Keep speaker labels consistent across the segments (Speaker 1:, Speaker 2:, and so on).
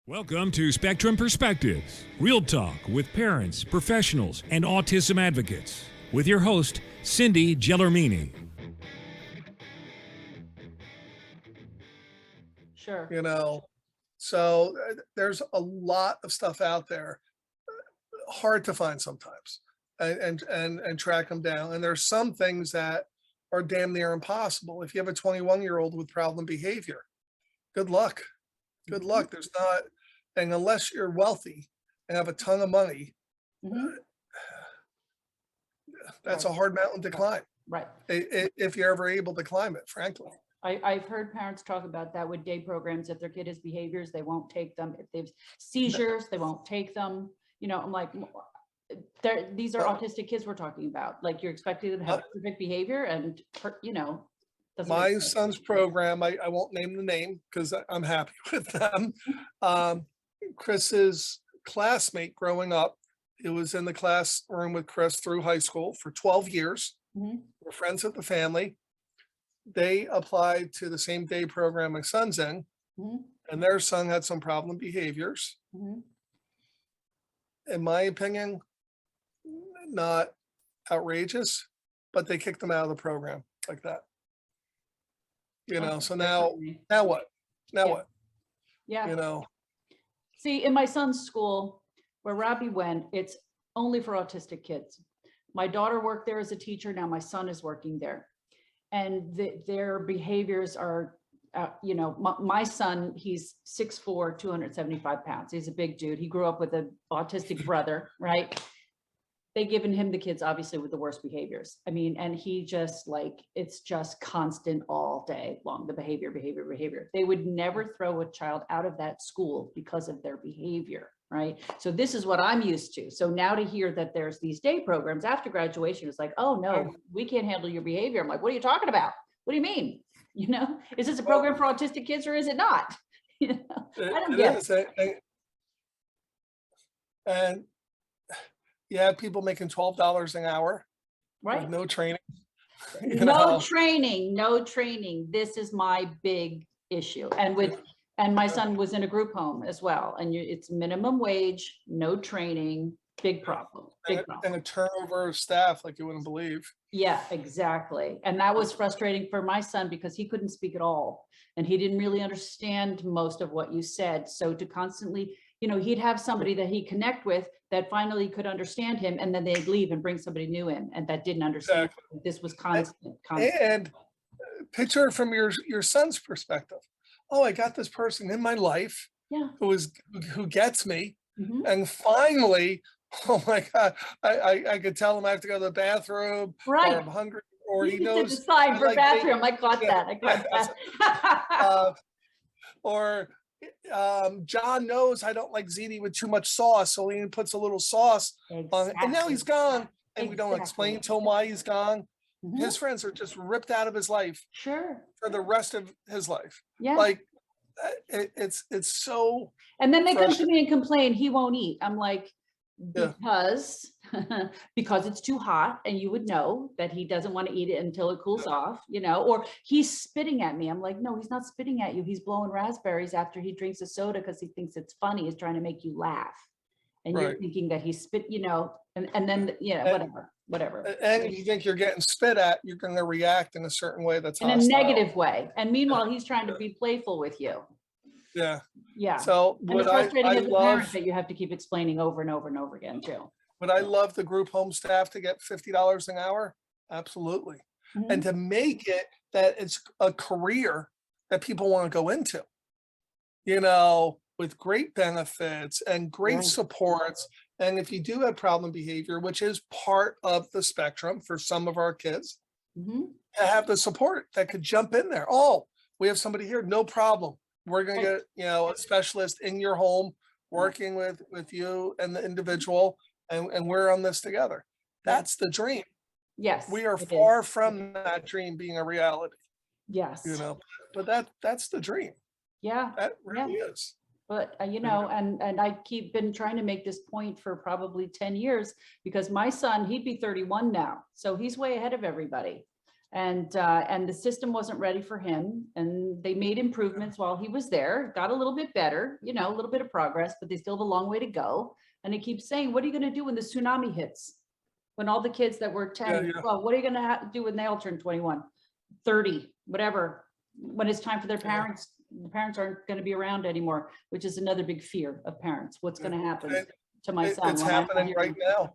Speaker 1: Welcome to Spectrum Perspectives, real talk with parents, professionals, and autism advocates, with your host, Cindy Gellermini.
Speaker 2: Sure.
Speaker 3: So there's a lot of stuff out there, hard to find sometimes, and track them down. And there's some things that are damn near impossible. If you have a 21-year-old with problem behavior, good luck. Good luck. There's not, and unless you're wealthy and have a ton of money, that's a hard mountain to climb.
Speaker 2: Right.
Speaker 3: If you're ever able to climb it, frankly.
Speaker 2: I've heard parents talk about that with day programs. If their kid has behaviors, they won't take them. If they have seizures, they won't take them. I'm like, these are autistic kids we're talking about. Like, you're expecting them to have perfect behavior and, doesn't
Speaker 3: My
Speaker 2: make sense.
Speaker 3: son's program, I won't name the name because I'm happy with them. Chris's classmate growing up, he was in the classroom with Chris through high school for 12 years. We're friends with the family. They applied to the same day program my son's in, and their son had some problem behaviors. In my opinion, not outrageous, but they kicked them out of the program like that. So now what? What?
Speaker 2: Yeah. See, in my son's school, where Robbie went, it's only for autistic kids. My daughter worked there as a teacher. Now my son is working there. And their behaviors are, my son, he's 6'4", 275 pounds. He's a big dude. He grew up with an autistic brother, right? They given him the kids, obviously, with the worst behaviors. I mean, and he just it's just constant all day long, the behavior. They would never throw a child out of that school because of their behavior, right? So this is what I'm used to. So now to hear that there's these day programs after graduation, it's like, oh no, we can't handle your behavior. I'm like, what are you talking about? What do you mean? Is this a program for autistic kids or is it not? I don't get it.
Speaker 3: And you have people making $12 an hour,
Speaker 2: right?
Speaker 3: With no training.
Speaker 2: No training. This is my big issue. And my son was in a group home as well. And it's minimum wage, no training, big problem.
Speaker 3: And a turnover of staff like you wouldn't believe.
Speaker 2: Yeah, exactly. And that was frustrating for my son because he couldn't speak at all. And he didn't really understand most of what you said. So to constantly, he'd have somebody that he'd connect with that finally could understand him, and then they'd leave and bring somebody new in, and that didn't understand. Exactly. This was constant.
Speaker 3: And picture from your son's perspective. Oh, I got this person in my life who gets me. And finally, oh my God, I could tell him I have to go to the bathroom,
Speaker 2: right?
Speaker 3: Or I'm hungry, or he knows.
Speaker 2: The sign for bathroom. I caught that.
Speaker 3: Or John knows I don't like ziti with too much sauce, so he puts a little sauce on it, and now he's gone, and we don't explain to him why he's gone. His friends are just ripped out of his life for the rest of his life. It's so. And
Speaker 2: then they come to me and complain he won't eat. I'm like, because it's too hot, and you would know that he doesn't want to eat it until it cools off, or he's spitting at me. I'm like, no, he's not spitting at you. He's blowing raspberries after he drinks a soda because he thinks it's funny. He's trying to make you laugh. And you're thinking that he spit, and then, whatever.
Speaker 3: And if you think you're getting spit at, you're going to react in a certain way that's
Speaker 2: in
Speaker 3: hostile.
Speaker 2: A negative way. And meanwhile, he's trying to be playful with you. Yeah.
Speaker 3: So
Speaker 2: and it's frustrating as a parent that you have to keep explaining over and over and over again too.
Speaker 3: Would I love the group home staff to get $50 an hour? Absolutely. And to make it that it's a career that people want to go into, with great benefits and great supports. And if you do have problem behavior, which is part of the spectrum for some of our kids, to have the support that could jump in there. Oh, we have somebody here, no problem. We're going to get, a specialist in your home working with you and the individual, and we're on this together. That's the dream.
Speaker 2: Yes.
Speaker 3: We are far from that dream being a reality.
Speaker 2: Yes.
Speaker 3: But that's the dream.
Speaker 2: Yeah.
Speaker 3: That really is.
Speaker 2: But, and I been trying to make this point for probably 10 years because my son, he'd be 31 now. So he's way ahead of everybody. And the system wasn't ready for him. And they made improvements while he was there, got a little bit better, you know, a little bit of progress, but they still have a long way to go. And he keeps saying, what are you going to do when the tsunami hits? When all the kids that were 10, well, what are you going to do when they all turn 21, 30, whatever, when it's time for their parents, the parents aren't going to be around anymore, which is another big fear of parents. What's going to happen to my son?
Speaker 3: It's happening right now.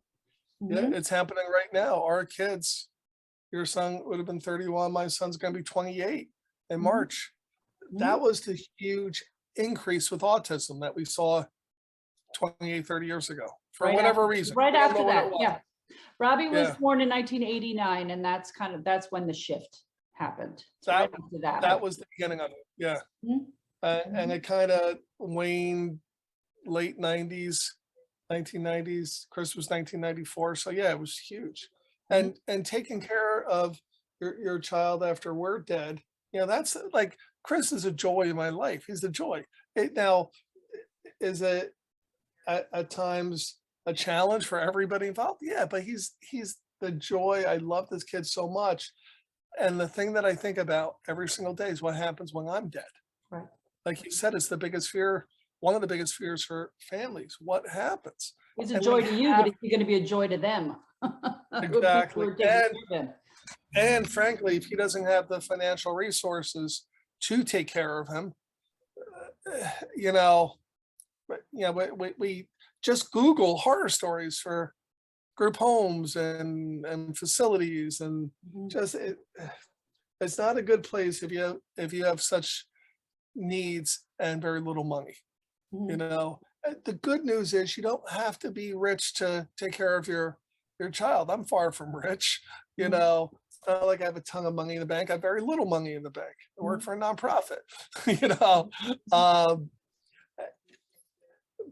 Speaker 2: Mhm.
Speaker 3: Yeah, it's happening right now. Our kids, your son would have been 31. My son's going to be 28 in
Speaker 2: Mhm.
Speaker 3: March.
Speaker 2: Mhm.
Speaker 3: That was the huge increase with autism that we saw 28, 30 years ago for
Speaker 2: Right
Speaker 3: whatever
Speaker 2: after,
Speaker 3: reason.
Speaker 2: right
Speaker 3: We don't
Speaker 2: after
Speaker 3: know what
Speaker 2: that,
Speaker 3: it was.
Speaker 2: yeah. Robbie was
Speaker 3: Yeah.
Speaker 2: born in 1989, and that's when the shift happened. So right after that.
Speaker 3: That was the beginning of it. Yeah.
Speaker 2: Mhm.
Speaker 3: And it kind of waned late 90s, 1990s. Chris was 1994. So yeah, it was huge. And taking care of your child after we're dead, you know, that's like Chris is a joy in my life. He's the joy. Now, is it at times a challenge for everybody involved? Yeah, but he's the joy. I love this kid so much. And the thing that I think about every single day is what happens when I'm dead.
Speaker 2: Right.
Speaker 3: Like you said, it's the biggest fear, one of the biggest fears for families. What happens?
Speaker 2: He's a
Speaker 3: And
Speaker 2: joy
Speaker 3: we
Speaker 2: to you, but is he going to be a joy to them?
Speaker 3: Exactly.
Speaker 2: Who are taking care of him.
Speaker 3: And frankly, if he doesn't have the financial resources to take care of him, you know, we just Google horror stories for group homes and facilities, and
Speaker 2: Mhm.
Speaker 3: just it's not a good place if you have such needs and very little money. You
Speaker 2: Mhm.
Speaker 3: know, the good news is you don't have to be rich to take care of your child. I'm far from rich. You
Speaker 2: Mhm.
Speaker 3: know, it's not like I have a ton of money in the bank. I have very little money in the bank. I work
Speaker 2: Mhm.
Speaker 3: for a nonprofit. You know, um,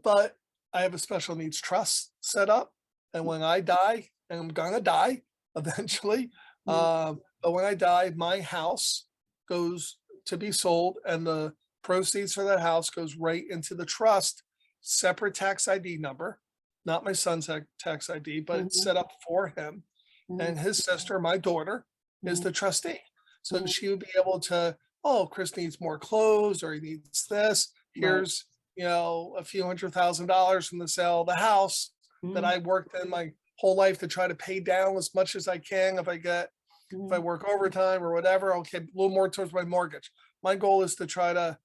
Speaker 3: but I have a special needs trust set up, and when I die, and I'm gonna die eventually,
Speaker 2: Mhm.
Speaker 3: but when I die, my house goes to be sold, and the proceeds for that house goes right into the trust, separate tax ID number, not my son's tax ID, but it's
Speaker 2: Mhm.
Speaker 3: set up for him. And
Speaker 2: Mhm.
Speaker 3: his sister, my daughter, is
Speaker 2: Mhm.
Speaker 3: the trustee. So
Speaker 2: Mhm.
Speaker 3: she would be able to, oh, Chris needs more clothes or he needs this.
Speaker 2: Right.
Speaker 3: Here's, you know, a few $100,000 from the sale of the house that
Speaker 2: Mhm.
Speaker 3: I worked in my whole life to try to pay down as much as I can. If I
Speaker 2: Mhm.
Speaker 3: work overtime or whatever, okay, a little more towards my mortgage. My goal is to try to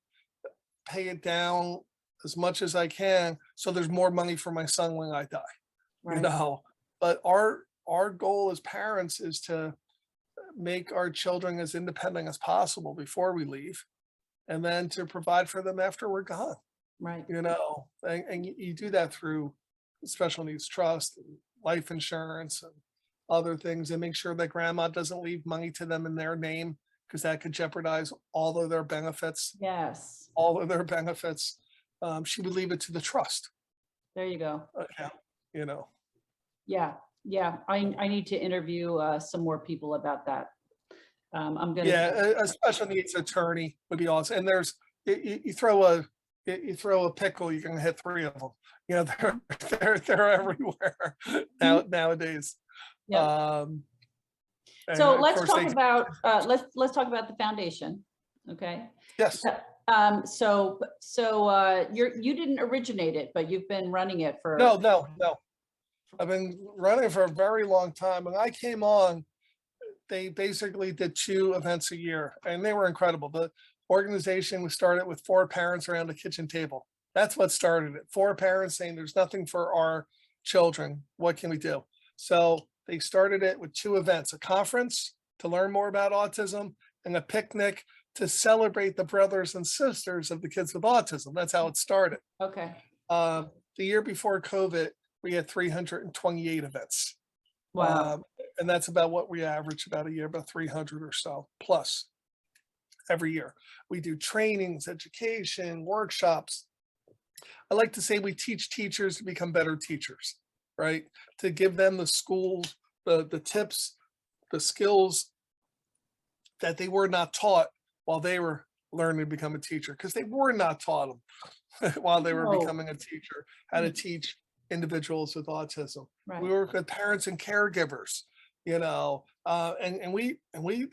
Speaker 3: pay it down as much as I can, so there's more money for my son when I die, you
Speaker 2: Right.
Speaker 3: know? But our goal as parents is to make our children as independent as possible before we leave, and then to provide for them after we're gone,
Speaker 2: Right.
Speaker 3: you know? And you do that through special needs trust, and life insurance, and other things, and make sure that grandma doesn't leave money to them in their name, because that could jeopardize all of their benefits.
Speaker 2: Yes.
Speaker 3: All of their benefits. She would leave it to the trust
Speaker 2: There you go.
Speaker 3: account, you know?
Speaker 2: Yeah. Yeah. I need to interview some more people about that. I'm gonna.
Speaker 3: Yeah, a special needs attorney would be awesome. And there's, you throw a pickle, you're gonna hit 3 of them. You know, they're everywhere nowadays.
Speaker 2: Yeah.
Speaker 3: And
Speaker 2: So
Speaker 3: of
Speaker 2: let's
Speaker 3: course
Speaker 2: talk
Speaker 3: they
Speaker 2: about let's talk about the foundation. Okay.
Speaker 3: yes.
Speaker 2: You didn't originate it, but you've been running it for.
Speaker 3: No. I've been running for a very long time. When I came on, they basically did 2 events a year, and they were incredible. The organization was started with 4 parents around a kitchen table. That's what started it. 4 parents saying there's nothing for our children. What can we do? So they started it with 2 events, a conference to learn more about autism, and a picnic to celebrate the brothers and sisters of the kids with autism. That's how it started.
Speaker 2: Okay.
Speaker 3: The year before COVID, we had 328 events.
Speaker 2: Wow.
Speaker 3: And that's about what we average about a year, about 300 or so plus every year. We do trainings, education, workshops. I like to say we teach teachers to become better teachers, right? To give them the schools, the tips, the skills that they were not taught while they were learning to become a teacher, because they were not taught them while they were
Speaker 2: No.
Speaker 3: becoming a teacher, how to teach individuals with autism. We
Speaker 2: Right.
Speaker 3: work with parents and caregivers. And we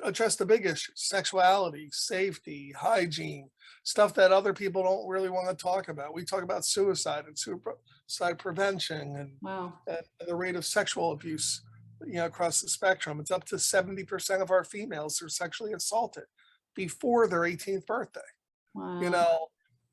Speaker 3: address the big issues: sexuality, safety, hygiene, stuff that other people don't really want to talk about. We talk about suicide and suicide prevention and the rate of sexual abuse, across the spectrum. It's up to 70% of our females are sexually assaulted before their 18th birthday.
Speaker 2: Wow.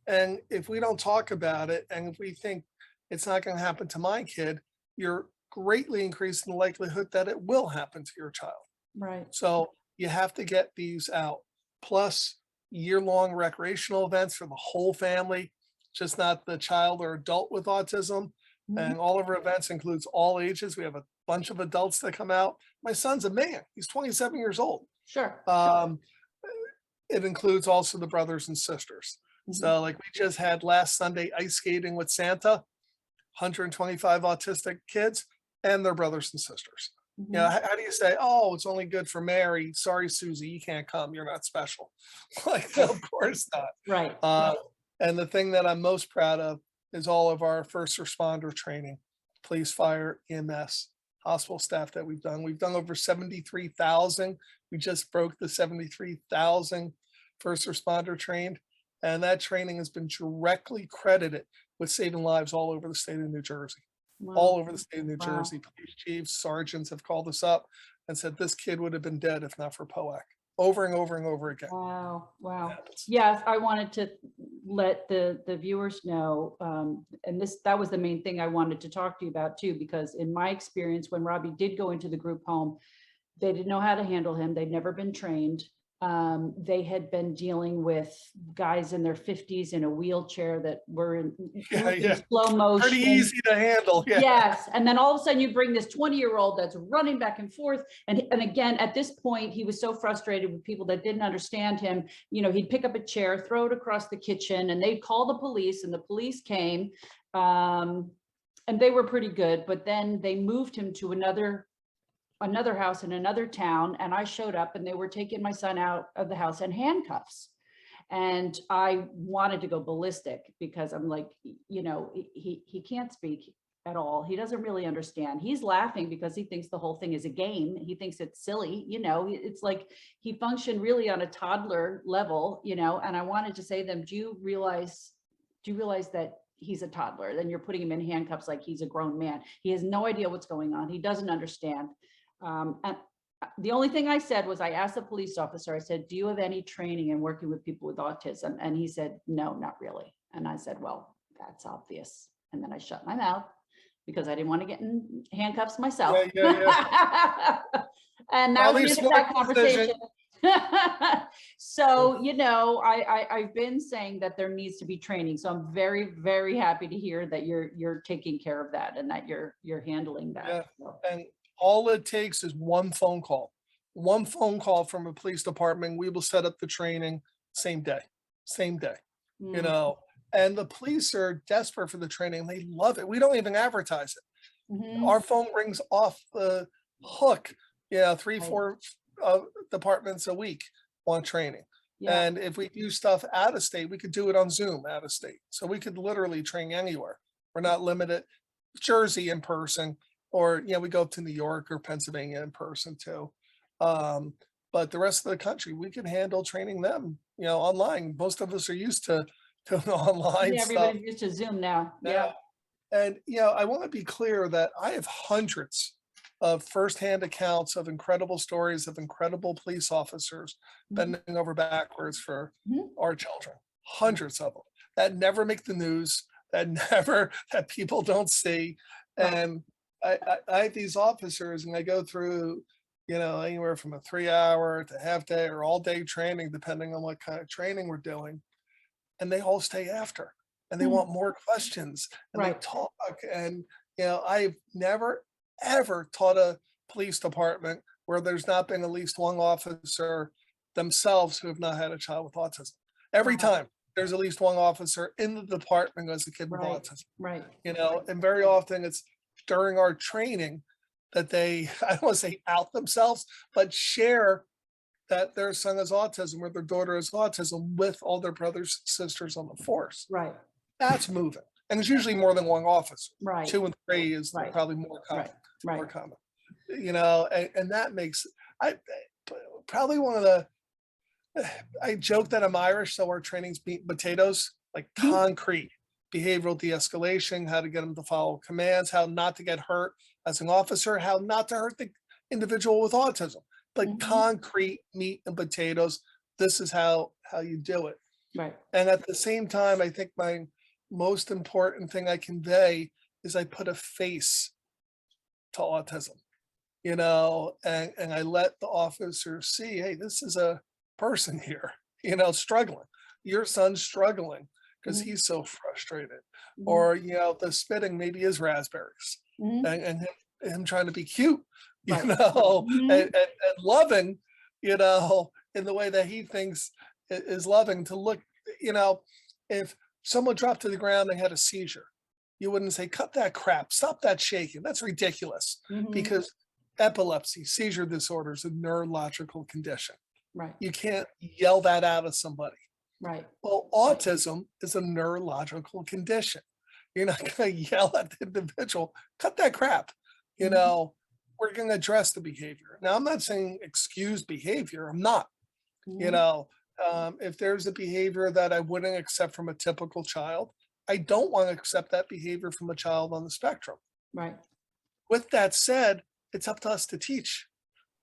Speaker 3: And if we don't talk about it, and if we think it's not going to happen to my kid, you're greatly increasing the likelihood that it will happen to your child.
Speaker 2: Right.
Speaker 3: So you have to get these out. Plus year-long recreational events for the whole family, just not the child or adult with autism. And all of our events includes all ages. We have a bunch of adults that come out. My son's a man. He's 27 years old.
Speaker 2: Sure.
Speaker 3: It includes also the brothers and sisters. So like we just had last Sunday ice skating with Santa, 125 autistic kids and their brothers and sisters. How do you say, oh, it's only good for Mary? Sorry, Susie, you can't come. You're not special. Like, of course not.
Speaker 2: Right.
Speaker 3: And the thing that I'm most proud of is all of our first responder training, police, fire, EMS, hospital staff that we've done. We've done over 73,000. We just broke the 73,000 first responder trained. And that training has been directly credited with saving lives all over the state of New Jersey.
Speaker 2: Wow.
Speaker 3: All over the state of New Jersey. Police chiefs, sergeants have called us up and said this kid would have been dead if not for POAC. Over and over and over again.
Speaker 2: Wow. Yes, I wanted to let the viewers know, and that was the main thing I wanted to talk to you about too, because in my experience, when Robbie did go into the group home, they didn't know how to handle him. They'd never been trained. They had been dealing with guys in their 50s in a wheelchair that were in slow motion.
Speaker 3: Pretty easy to handle.
Speaker 2: Yes. And then all of a sudden you bring this 20-year-old that's running back and forth. And again, at this point, he was so frustrated with people that didn't understand him. He'd pick up a chair, throw it across the kitchen, and they'd call the police, and the police came. And they were pretty good, but then they moved him to another house in another town, and I showed up and they were taking my son out of the house in handcuffs. And I wanted to go ballistic because I'm like, he can't speak at all. He doesn't really understand. He's laughing because he thinks the whole thing is a game. He thinks it's silly, it's like he functioned really on a toddler level, and I wanted to say to them, do you realize that he's a toddler? Then you're putting him in handcuffs like he's a grown man. He has no idea what's going on. He doesn't understand. And the only thing I said was, I asked the police officer, I said, do you have any training in working with people with autism? And he said, no, not really. And I said, well, that's obvious. And then I shut my mouth because I didn't want to get in handcuffs myself. And that was that conversation. So, I've been saying that there needs to be training. So I'm very, very happy to hear that you're taking care of that and that you're handling that.
Speaker 3: Yeah.
Speaker 2: So.
Speaker 3: And all it takes is one phone call from a police department. We will set up the training same day, and the police are desperate for the training. They love it. We don't even advertise it. Our phone rings off the hook, 3-4 departments a week on training. And if we do stuff out of state, we could do it on Zoom out of state. So we could literally train anywhere. We're not limited. Jersey in person, or we go up to New York or Pennsylvania in person too. But the rest of the country, we can handle training them, online. Most of us are used to online stuff.
Speaker 2: Everybody's used to Zoom now. Yeah.
Speaker 3: And I want to be clear that I have hundreds of firsthand accounts of incredible stories of incredible police officers bending over backwards for our children. Hundreds of them that never make the news, that people don't see. And I have these officers, and I go through, anywhere from a 3-hour to half day or all day training, depending on what kind of training we're doing. And they all stay after, and they want more questions, and they talk. And, I've never, ever taught a police department where there's not been at least one officer themselves who have not had a child with autism. Every time there's at least one officer in the department who has a kid with autism.
Speaker 2: Right.
Speaker 3: And very often it's during our training that they, I don't want to say out themselves, but share that their son has autism or their daughter has autism with all their brothers and sisters on the force.
Speaker 2: Right.
Speaker 3: That's moving. And it's usually more than one officer.
Speaker 2: Right.
Speaker 3: 2 and 3 is probably more common.
Speaker 2: Right.
Speaker 3: More common. and that makes, I probably one of the, I joke that I'm Irish, so our training's meat and potatoes, like concrete behavioral de-escalation, how to get them to follow commands, how not to get hurt as an officer, how not to hurt the individual with autism, like concrete meat and potatoes. This is how you do it.
Speaker 2: Right.
Speaker 3: And at the same time, I think my most important thing I convey is I put a face to autism, and I let the officer see, hey, this is a person here, struggling. Your son's struggling because he's so frustrated. Or, the spitting maybe is raspberries, and him trying to be cute, and loving, in the way that he thinks is loving to look, if someone dropped to the ground and had a seizure, you wouldn't say, cut that crap, stop that shaking. That's ridiculous, because epilepsy, seizure disorder is a neurological condition.
Speaker 2: Right.
Speaker 3: You can't yell that out of somebody.
Speaker 2: Right.
Speaker 3: Well, autism is a neurological condition. You're not going to yell at the individual, cut that crap. We're going to address the behavior. Now, I'm not saying excuse behavior. I'm not. If there's a behavior that I wouldn't accept from a typical child, I don't want to accept that behavior from a child on the spectrum.
Speaker 2: Right.
Speaker 3: With that said, it's up to us to teach,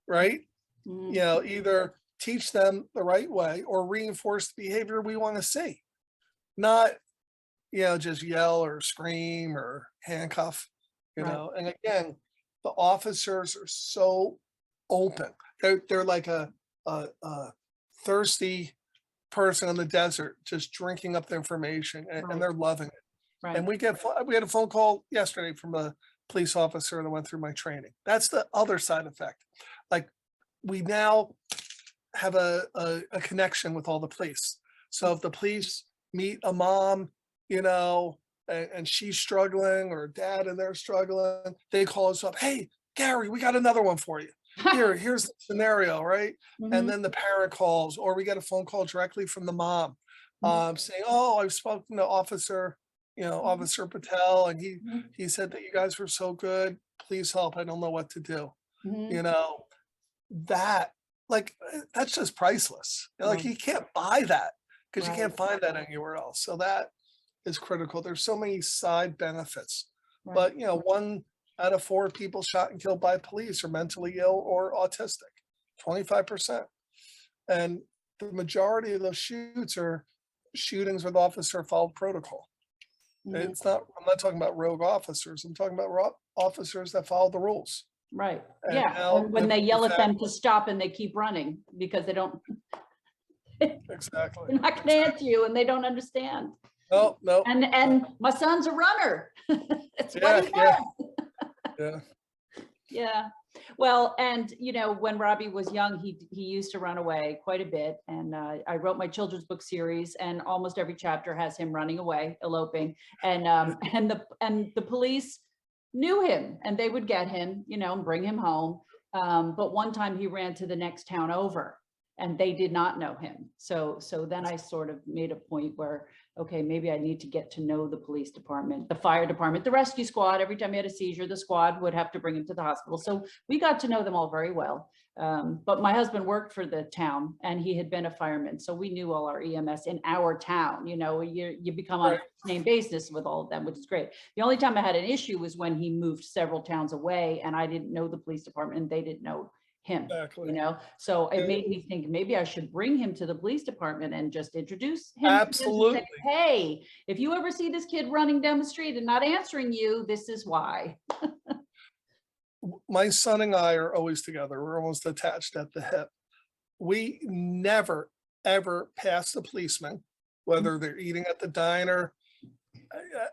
Speaker 3: right? Either teach them the right way or reinforce the behavior we want to see, not, just yell or scream or handcuff, and again, the officers are so open. They're like a thirsty person in the desert, just drinking up the information, and they're loving it.
Speaker 2: Right.
Speaker 3: And we had a phone call yesterday from a police officer that went through my training. That's the other side effect. Like, we now have a connection with all the police. So if the police meet a mom, and she's struggling, or dad and they're struggling, they call us up. Hey, Gary, we got another one for you. Here's the scenario, right? And then the parent calls, or we get a phone call directly from the mom, saying, "Oh, I've spoken to Officer Patel, and he said that you guys were so good. Please help. I don't know what to do." That, like, that's just priceless. Like, you can't buy that, because you can't find that anywhere else. So that is critical. There's so many side benefits, but 1 out of 4 people shot and killed by police are mentally ill or autistic, 25%. And the majority of those shoots are shootings with officer followed protocol. I'm not talking about rogue officers. I'm talking about officers that follow the rules.
Speaker 2: Right.
Speaker 3: And
Speaker 2: Yeah. And when they yell at them to stop and they keep running because they don't.
Speaker 3: Exactly.
Speaker 2: They're not going to answer you, and they don't understand.
Speaker 3: No.
Speaker 2: And my son's a runner. It's what he does.
Speaker 3: Yeah.
Speaker 2: Yeah. Well, and when Robbie was young, he used to run away quite a bit. And I wrote my children's book series, and almost every chapter has him running away, eloping. And the police knew him, and they would get him, and bring him home. But one time he ran to the next town over, and they did not know him. So then I sort of made a point where, okay, maybe I need to get to know the police department, the fire department, the rescue squad. Every time he had a seizure, the squad would have to bring him to the hospital. So we got to know them all very well. But my husband worked for the town, and he had been a fireman. So we knew all our EMS in our town. You become on a name basis with all of them, which is great. The only time I had an issue was when he moved several towns away, and I didn't know the police department, and they didn't know him.
Speaker 3: Exactly.
Speaker 2: So it made me think maybe I should bring him to the police department and just introduce him.
Speaker 3: Absolutely.
Speaker 2: Say, hey, if you ever see this kid running down the street and not answering you, this is why.
Speaker 3: My son and I are always together. We're almost attached at the hip. We never, ever pass the policeman, whether they're eating at the diner,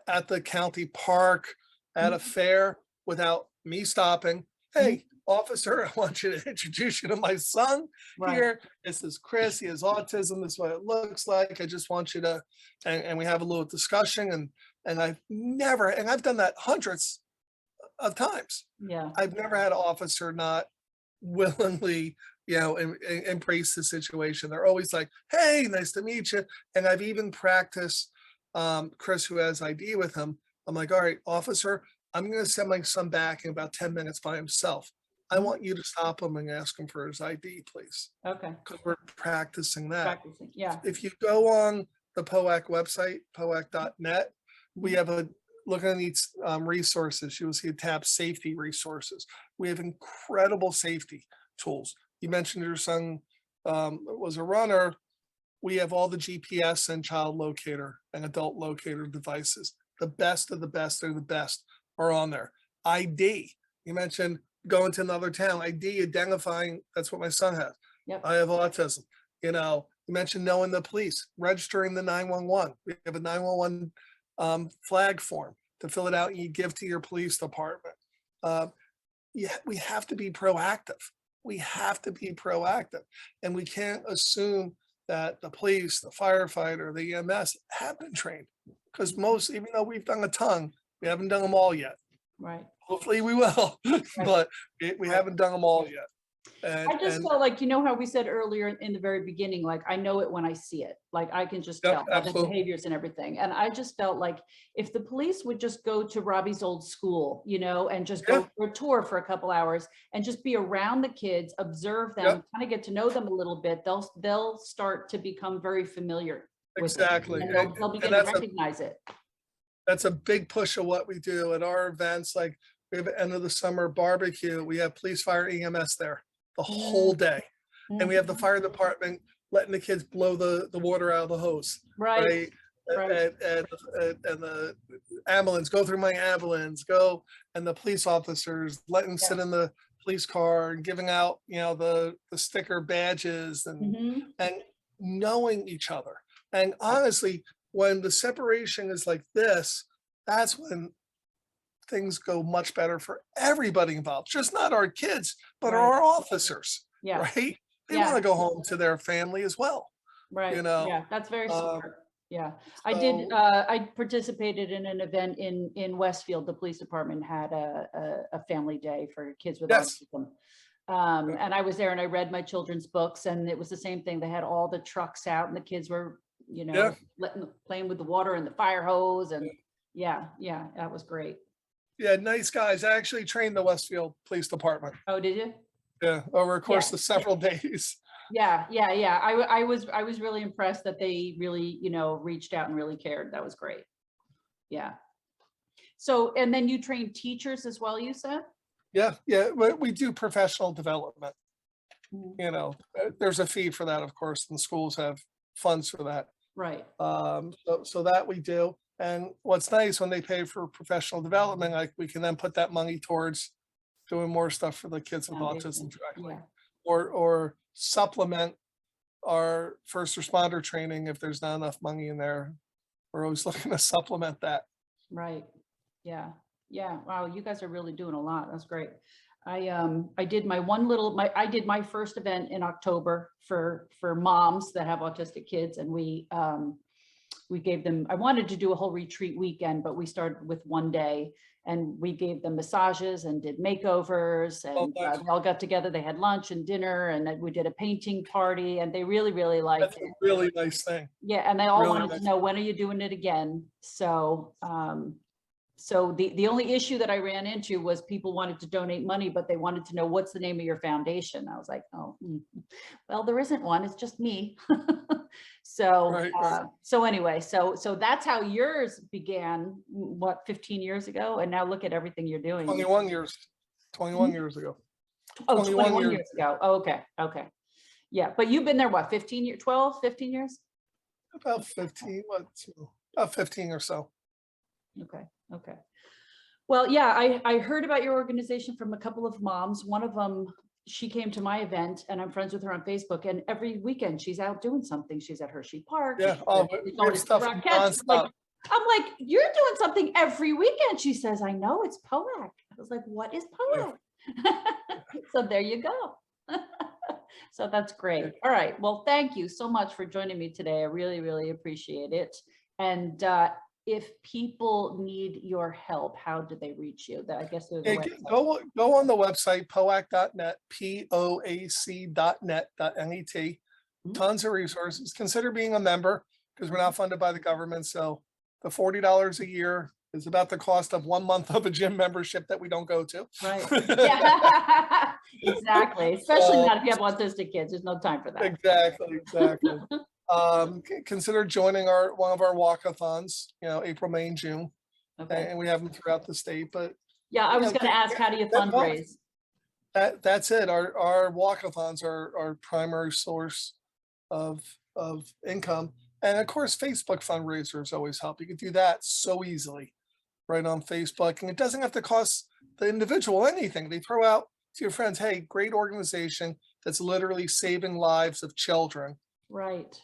Speaker 3: at the county park, at a fair, without me stopping. Hey, officer, I want you to introduce you to my son here. This is Chris. He has autism. This is what it looks like. I just want you to, and we have a little discussion. And I've never, and I've done that hundreds of times.
Speaker 2: Yeah.
Speaker 3: I've never had an officer not willingly, embrace the situation. They're always like, hey, nice to meet you. And I've even practiced, Chris, who has ID with him. I'm like, all right, officer, I'm going to send my son back in about 10 minutes by himself. I want you to stop him and ask him for his ID, please.
Speaker 2: Okay.
Speaker 3: Because we're practicing that.
Speaker 2: Practicing. Yeah.
Speaker 3: If you go on the POAC website, POAC.net, we have a look at these resources. You will see a tab safety resources. We have incredible safety tools. You mentioned your son was a runner. We have all the GPS and child locator and adult locator devices. The best of the best are the best are on there. ID. You mentioned going to another town. ID, identifying. That's what my son has.
Speaker 2: Yep.
Speaker 3: I have autism. You mentioned knowing the police, registering the 911. We have a 911 flag form to fill it out and you give to your police department. We have to be proactive. We have to be proactive. And we can't assume that the police, the firefighter, the EMS have been trained. Because most, even though we've done a ton, we haven't done them all yet.
Speaker 2: Right.
Speaker 3: Hopefully we will, but we haven't done them all yet. And,
Speaker 2: I just felt like, how we said earlier in the very beginning, like, I know it when I see it, like I can just tell by the behaviors and everything. And I just felt like if the police would just go to Robbie's old school, and just go for a tour for a couple hours and just be around the kids, observe them, kind of get to know them a little bit, they'll start to become very familiar with
Speaker 3: exactly.
Speaker 2: it. And they'll begin to recognize it. That's
Speaker 3: a big push of what we do at our events. Like we have an end of the summer barbecue. We have police, fire, EMS there the whole day. And we have the fire department letting the kids blow the water out of the hose. Right. And the ambulance, go through my ambulance, go, and the police officers letting them sit in the police car and giving out, the sticker badges and knowing each other. And honestly, when the separation is like this, that's when things go much better for everybody involved, just not our kids, but our officers, right? They want to go home to their family as well.
Speaker 2: Right. Yeah, that's very smart. Yeah, I participated in an event in Westfield. The police department had a family day for kids with autism. And I was there and I read my children's books and it was the same thing. They had all the trucks out and the kids were, playing with the water and the fire hose and that was great. Yeah,
Speaker 3: nice guys. I actually trained the Westfield Police Department.
Speaker 2: Oh, did you?
Speaker 3: Yeah, over a course of several days.
Speaker 2: Yeah. I was really impressed that they really, reached out and really cared. That was great. Yeah. So, and then you train teachers as well, you said?
Speaker 3: Yeah. We do professional development. There's a fee for that, of course, and schools have funds for that.
Speaker 2: Right.
Speaker 3: So that we do. And what's nice when they pay for professional development, like we can then put that money towards doing more stuff for the kids with autism directly, or supplement our first responder training if there's not enough money in there. We're always looking to supplement that.
Speaker 2: Right. Yeah. Wow, you guys are really doing a lot. That's great. I did I did my first event in October for moms that have autistic kids, and we gave them, I wanted to do a whole retreat weekend, but we started with one day and we gave them massages and did makeovers and they all got together. They had lunch and dinner and then we did a painting party and they really, really liked it.
Speaker 3: That's a really nice thing.
Speaker 2: Yeah. And they all wanted to know, when are you doing it again? So, so the only issue that I ran into was people wanted to donate money, but they wanted to know what's the name of your foundation. I was like, well, there isn't one. It's just me. So, so anyway, so that's how yours began, what, 15 years ago? And now look at everything you're doing.
Speaker 3: 21 years ago.
Speaker 2: Oh, 21 years ago. Oh, okay. Yeah. But you've been there, what, 15 years, 12, 15 years?
Speaker 3: About 15, about 15 or so.
Speaker 2: Okay. Well, yeah, I heard about your organization from a couple of moms. One of them, she came to my event and I'm friends with her on Facebook, and every weekend she's out doing something. She's at Hershey Park.
Speaker 3: Yeah. Stuff
Speaker 2: I'm like, you're doing something every weekend. She says, I know, it's POAC. I was like, what is POAC? Yeah. So there you go. So that's great. All right. Well, thank you so much for joining me today. I really, really appreciate it. And if people need your help, how do they reach you? I guess go
Speaker 3: on the website, POAC.net, POAC.net. Tons of resources. Consider being a member because we're not funded by the government. So the $40 a year It's about the cost of 1 month of a gym membership that we don't go to.
Speaker 2: Right. Yeah. Exactly. Especially not if you have autistic kids. There's no time for that.
Speaker 3: Exactly. Consider joining one of our walkathons, April, May, and June.
Speaker 2: Okay.
Speaker 3: And we have them throughout the state. But
Speaker 2: yeah, I was going to ask, how do you fundraise?
Speaker 3: That's it. Our walkathons are our primary source of income. And of course, Facebook fundraisers always help. You can do that so easily right on Facebook. And it doesn't have to cost the individual anything. They throw out to your friends, hey, great organization that's literally saving lives of children.
Speaker 2: Right.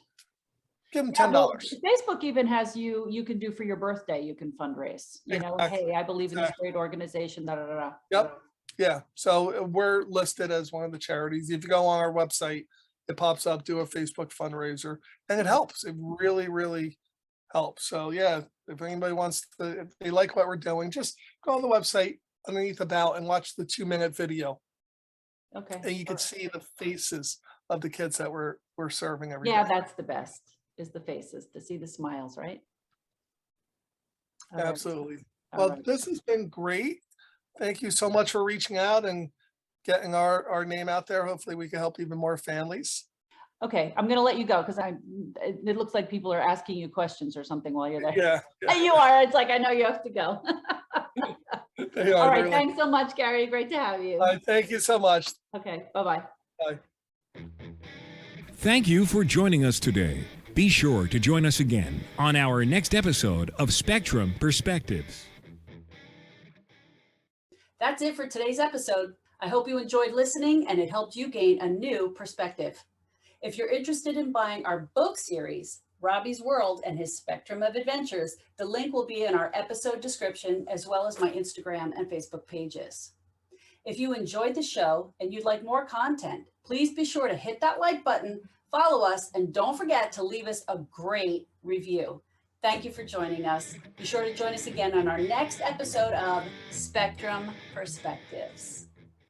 Speaker 3: Give them $10.
Speaker 2: Well, Facebook even has you can do for your birthday, you can fundraise, hey, I believe in this great organization, da, da, da, da.
Speaker 3: Yep. Yeah. So we're listed as one of the charities. If you go on our website, it pops up, do a Facebook fundraiser, and it helps. It really, really helps. So yeah, if anybody wants to, if they like what we're doing, just go on the website underneath about and watch the 2-minute video.
Speaker 2: Okay.
Speaker 3: And you can see the faces of the kids that we're serving every day.
Speaker 2: Yeah, that's the best, is the faces, to see the smiles, right?
Speaker 3: Absolutely. Well, this has been great. Thank you so much for reaching out and getting our name out there. Hopefully we can help even more families.
Speaker 2: Okay, I'm going to let you go because it looks like people are asking you questions or something while you're there.
Speaker 3: Yeah.
Speaker 2: You are. It's like, I know you have to go. All right.
Speaker 3: Really.
Speaker 2: Thanks so much, Gary. Great to have you.
Speaker 3: Thank you so much.
Speaker 2: Okay. Bye-bye.
Speaker 3: Bye.
Speaker 1: Thank you for joining us today. Be sure to join us again on our next episode of Spectrum Perspectives.
Speaker 4: That's it for today's episode. I hope you enjoyed listening and it helped you gain a new perspective. If you're interested in buying our book series, Robbie's World and His Spectrum of Adventures, the link will be in our episode description, as well as my Instagram and Facebook pages. If you enjoyed the show and you'd like more content, please be sure to hit that like button, follow us, and don't forget to leave us a great review. Thank you for joining us. Be sure to join us again on our next episode of Spectrum Perspectives.